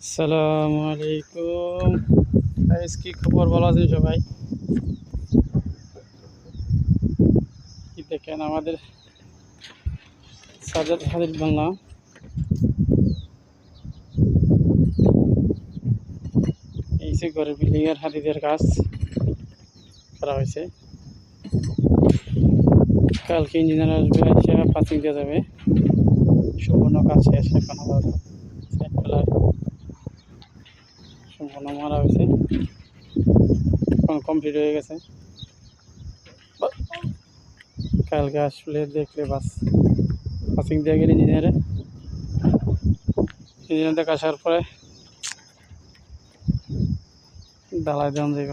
আসসালামু আলাইকুম গাইস, কি খবর? ভালো আছেন সবাই? কি দেখেন আমাদের সাজাদ হাদির বাংলা এই যে ঘরের বিল্ডিংয়ের হাদিদের কাজ করা হয়েছে। কালকে ইঞ্জিনিয়ার আসবে, এসে পাঁচিং দিয়ে যাবে। সম্পূর্ণ কাজ শেষ। এখন আবার সাইড ফেলার সম্পূর্ণ মারা হয়েছে, এখন কমপ্লিট হয়ে গেছে। কালকে আসলে দেখলে বাস পাঁচিং দিয়ে গেলে ইঞ্জিনিয়ার দেখে আসার পরে ঢালাই দেওয়া যাইব।